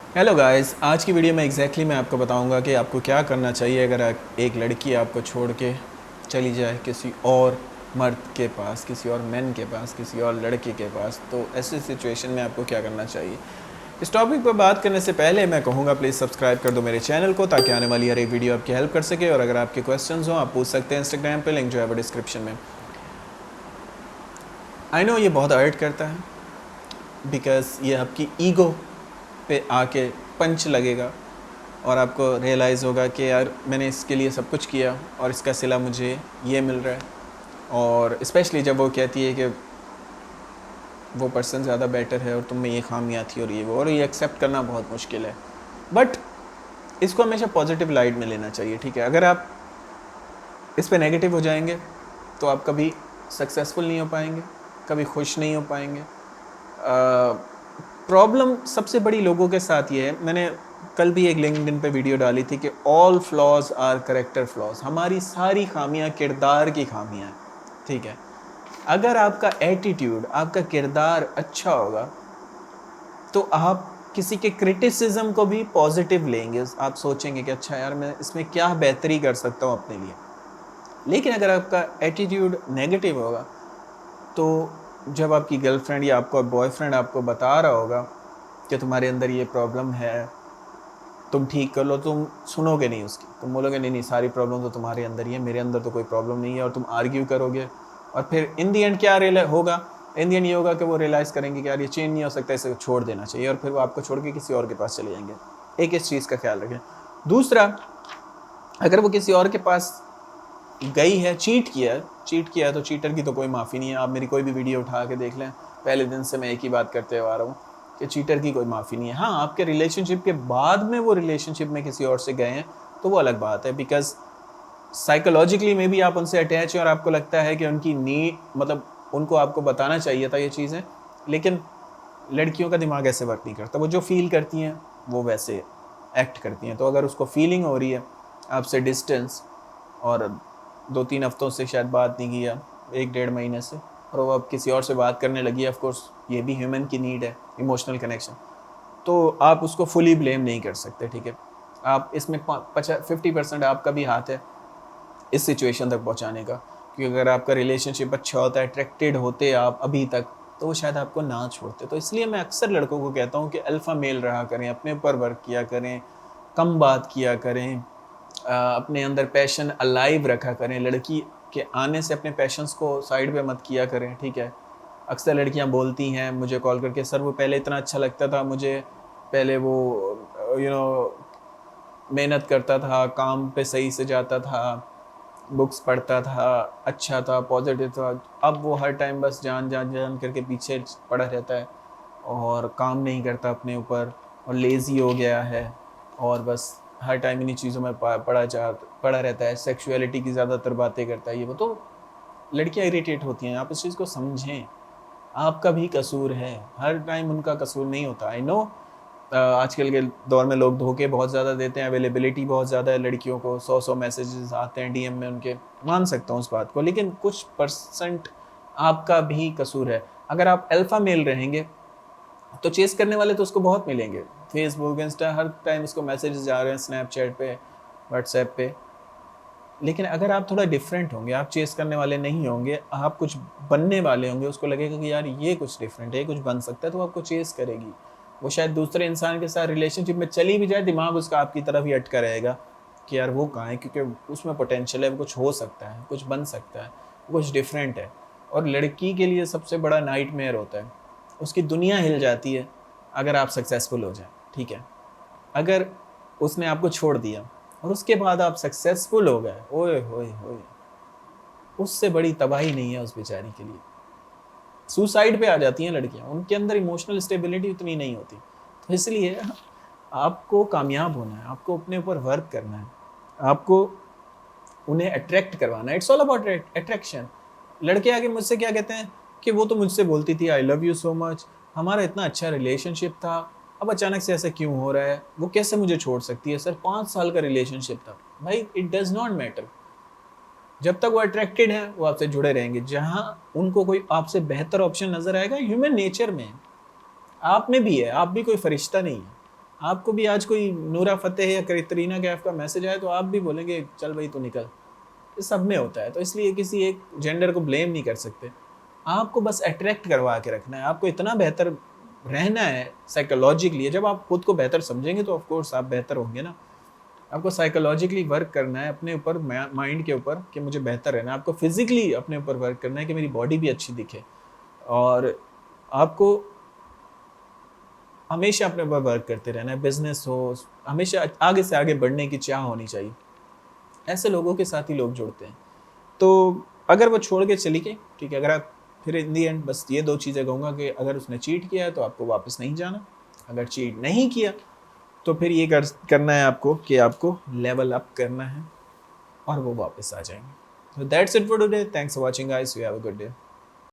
Hello guys, आज की video में मैं आपको बताऊंगा कि आपको क्या करना चाहिए अगर एक लड़की आपको छोड़ के चली जाए किसी और मर्द के पास, किसी और मैन के पास, किसी और लड़के के पास। तो ऐसी सिचुएशन में आपको क्या करना चाहिए। इस टॉपिक पर बात करने से पहले मैं कहूँगा प्लीज़ सब्सक्राइब कर दो मेरे चैनल को, ताकि आने वाली हर एक वीडियो आपकी हेल्प कर सके। और अगर आपके क्वेश्चंस हो आप पूछ सकते हैं इंस्टाग्राम पे, लिंक जो है वो डिस्क्रिप्शन में। आई नो ये बहुत हर्ट करता है, बिकॉज ये आपकी ईगो पे आके पंच लगेगा और आपको रियलाइज़ होगा कि यार मैंने इसके लिए सब कुछ किया और इसका सिला मुझे ये मिल रहा है। और स्पेशली जब वो कहती है कि वो पर्सन ज़्यादा बेटर है और तुम में ये खामियाँ थी और ये एक्सेप्ट करना बहुत मुश्किल है। बट इसको हमेशा पॉजिटिव लाइट में लेना चाहिए, ठीक है। अगर आप इस पे नेगेटिव हो जाएंगे तो आप कभी सक्सेसफुल नहीं हो पाएंगे, कभी खुश नहीं हो पाएंगे। प्रॉब्लम सबसे बड़ी लोगों के साथ ये है, मैंने कल भी एक लिंक्डइन पे वीडियो डाली थी कि all flaws are character flaws. हमारी सारी खामियां किरदार की खामियां हैं, ठीक है। अगर आपका एटीट्यूड, आपका किरदार अच्छा होगा तो आप किसी के क्रिटिसिज्म को भी पॉजिटिव लेंगे। आप सोचेंगे कि अच्छा यार मैं इसमें क्या बेहतरी कर सकता हूँ अपने लिए। लेकिन अगर आपका एटीट्यूड नेगेटिव होगा तो जब आपकी गर्लफ्रेंड या आपका बॉयफ्रेंड आपको बता रहा होगा कि तुम्हारे अंदर ये प्रॉब्लम है, तुम ठीक कर लो, तुम सुनोगे नहीं उसकी। तुम बोलोगे नहीं नहीं, सारी प्रॉब्लम तो तुम्हारे अंदर ही है, मेरे अंदर तो कोई प्रॉब्लम नहीं है। और तुम आर्ग्यू करोगे और फिर इन दी एंड क्या होगा। इन दी एंड ये होगा कि वो रियलाइज़ करेंगे कि यार ये चेंज नहीं हो सकता, इसे छोड़ देना चाहिए। और फिर वो आपको छोड़ के किसी और के पास चले जाएंगे। एक इस चीज़ का ख्याल रखें। दूसरा, अगर वो किसी और के पास गई है, चीट किया है तो चीटर की तो कोई माफ़ी नहीं है। आप मेरी कोई भी वीडियो उठा के देख लें, पहले दिन से मैं एक ही बात करते हुआ आ रहा हूँ कि चीटर की कोई माफ़ी नहीं है। हाँ, आपके रिलेशनशिप के बाद में वो रिलेशनशिप में किसी और से गए हैं तो वो अलग बात है, बिकॉज साइकोलॉजिकली में भी आप उनसे अटैच हैं और आपको लगता है कि उनकी नीड, मतलब उनको आपको बताना चाहिए था ये चीज़ें। लेकिन लड़कियों का दिमाग ऐसे वर्क नहीं करता, वो जो फील करती हैं वो वैसे एक्ट करती हैं। तो अगर उसको फीलिंग हो रही है आपसे डिस्टेंस, और 2-3 हफ्तों से शायद बात नहीं किया, 1-1.5 महीने से, और वो अब किसी और से बात करने लगी है, ऑफ कोर्स ये भी ह्यूमन की नीड है, इमोशनल कनेक्शन। तो आप उसको फुली ब्लेम नहीं कर सकते, ठीक है। आप इसमें 50% आपका भी हाथ है इस सिचुएशन तक पहुंचाने का। क्योंकि अगर आपका रिलेशनशिप अच्छा होता है, अट्रैक्टेड होते आप अभी तक, तो वो शायद आपको ना छोड़ते। तो इसलिए मैं अक्सर लड़कों को कहता हूँ कि अल्फ़ा मेल रहा करें, अपने ऊपर वर्क किया करें, कम बात किया करें, अपने अंदर पैशन अलाइव रखा करें। लड़की के आने से अपने पैशंस को साइड पे मत किया करें, ठीक है। अक्सर लड़कियां बोलती हैं मुझे कॉल करके, सर वो पहले इतना अच्छा लगता था मुझे, पहले वो मेहनत करता था, काम पे सही से जाता था, बुक्स पढ़ता था, अच्छा था, पॉजिटिव था। अब वो हर टाइम बस जान जान जान करके पीछे पड़ा रहता है और काम नहीं करता अपने ऊपर, और लेज़ी हो गया है और बस हर टाइम इन्हीं चीज़ों में पड़ा रहता है। सेक्सुअलिटी की ज़्यादातर बातें करता है ये वो। तो लड़कियां इरिटेट होती हैं। आप इस चीज़ को समझें, आपका भी कसूर है, हर टाइम उनका कसूर नहीं होता। आई नो आजकल के दौर में लोग धोखे बहुत ज़्यादा देते हैं, अवेलेबिलिटी बहुत ज़्यादा है लड़कियों को, 100 मैसेजेस आते हैं डीएम में उनके। मान सकता हूँ उस बात को, लेकिन कुछ परसेंट आपका भी कसूर है। अगर आप अल्फ़ा मेल रहेंगे तो चेस करने वाले तो उसको बहुत मिलेंगे, फेसबुक, इंस्टा, हर टाइम उसको मैसेजेस जा रहे हैं, स्नैपचैट पे, व्हाट्सएप पे। लेकिन अगर आप थोड़ा डिफरेंट होंगे, आप चेस करने वाले नहीं होंगे, आप कुछ बनने वाले होंगे, उसको लगेगा कि यार ये कुछ डिफरेंट है, कुछ बन सकता है, तो आपको चेस करेगी। वो शायद दूसरे इंसान के साथ रिलेशनशिप में चली भी जाए, दिमाग उसका आपकी तरफ ही अटका रहेगा कि यार वो कहाँ है, क्योंकि उसमें पोटेंशियल है, वो कुछ हो सकता है, कुछ बन सकता है, वो कुछ डिफरेंट है। और लड़की के लिए सबसे बड़ा नाइटमेयर होता है, उसकी दुनिया हिल जाती है अगर आप सक्सेसफुल हो जाए, ठीक है। अगर उसने आपको छोड़ दिया और उसके बाद आप सक्सेसफुल हो गए, ओए होए होए, उससे बड़ी तबाही नहीं है उस बेचारी के लिए। सुसाइड पे आ जाती हैं लड़कियां, उनके अंदर इमोशनल स्टेबिलिटी उतनी नहीं होती। तो इसलिए आपको कामयाब होना है, आपको अपने ऊपर वर्क करना है, आपको उन्हें अट्रैक्ट करवाना है। It's all about attraction. लड़के आगे मुझसे क्या कहते हैं कि वो तो मुझसे बोलती थी I love you so much, हमारा इतना अच्छा रिलेशनशिप था, अब अचानक से ऐसा क्यों हो रहा है, वो कैसे मुझे छोड़ सकती है। सर 5 साल का रिलेशनशिप था भाई, इट डज नॉट मैटर। जब तक वो अट्रैक्टेड है वो आपसे जुड़े रहेंगे। जहां उनको कोई आपसे बेहतर ऑप्शन नजर आएगा, ह्यूमन नेचर में, आप में भी है, आप भी कोई फरिश्ता नहीं है, आपको भी आज कोई नूरा फतेह या करीना कैफ का मैसेज आए तो आप भी बोलेंगे चल भाई तू निकल। ये सब में होता है, तो इसलिए किसी एक जेंडर को ब्लेम नहीं कर सकते। आपको बस अट्रैक्ट करवा के रखना है, आपको इतना बेहतर रहना है साइकोलॉजिकली। जब आप खुद को बेहतर समझेंगे तो ऑफ कोर्स आप बेहतर होंगे ना। आपको साइकोलॉजिकली वर्क करना है अपने ऊपर, माइंड के ऊपर, कि मुझे बेहतर रहना है। आपको फिजिकली अपने ऊपर वर्क करना है कि मेरी बॉडी भी अच्छी दिखे। और आपको हमेशा अपने ऊपर वर्क करते रहना है। बिजनेस हो, हमेशा आगे से आगे बढ़ने की चाह होनी चाहिए। ऐसे लोगों के साथ ही लोग जुड़ते हैं। तो अगर वो छोड़ के चली गई, ठीक है, अगर आप, फिर इन दी एंड बस ये 2 चीज़ें कहूँगा कि अगर उसने चीट किया है तो आपको वापस नहीं जाना। अगर चीट नहीं किया तो फिर ये करना है आपको कि आपको लेवल अप करना है और वो वापस आ जाएंगे। So that's it for today. Thanks for watching guys. You have a good day.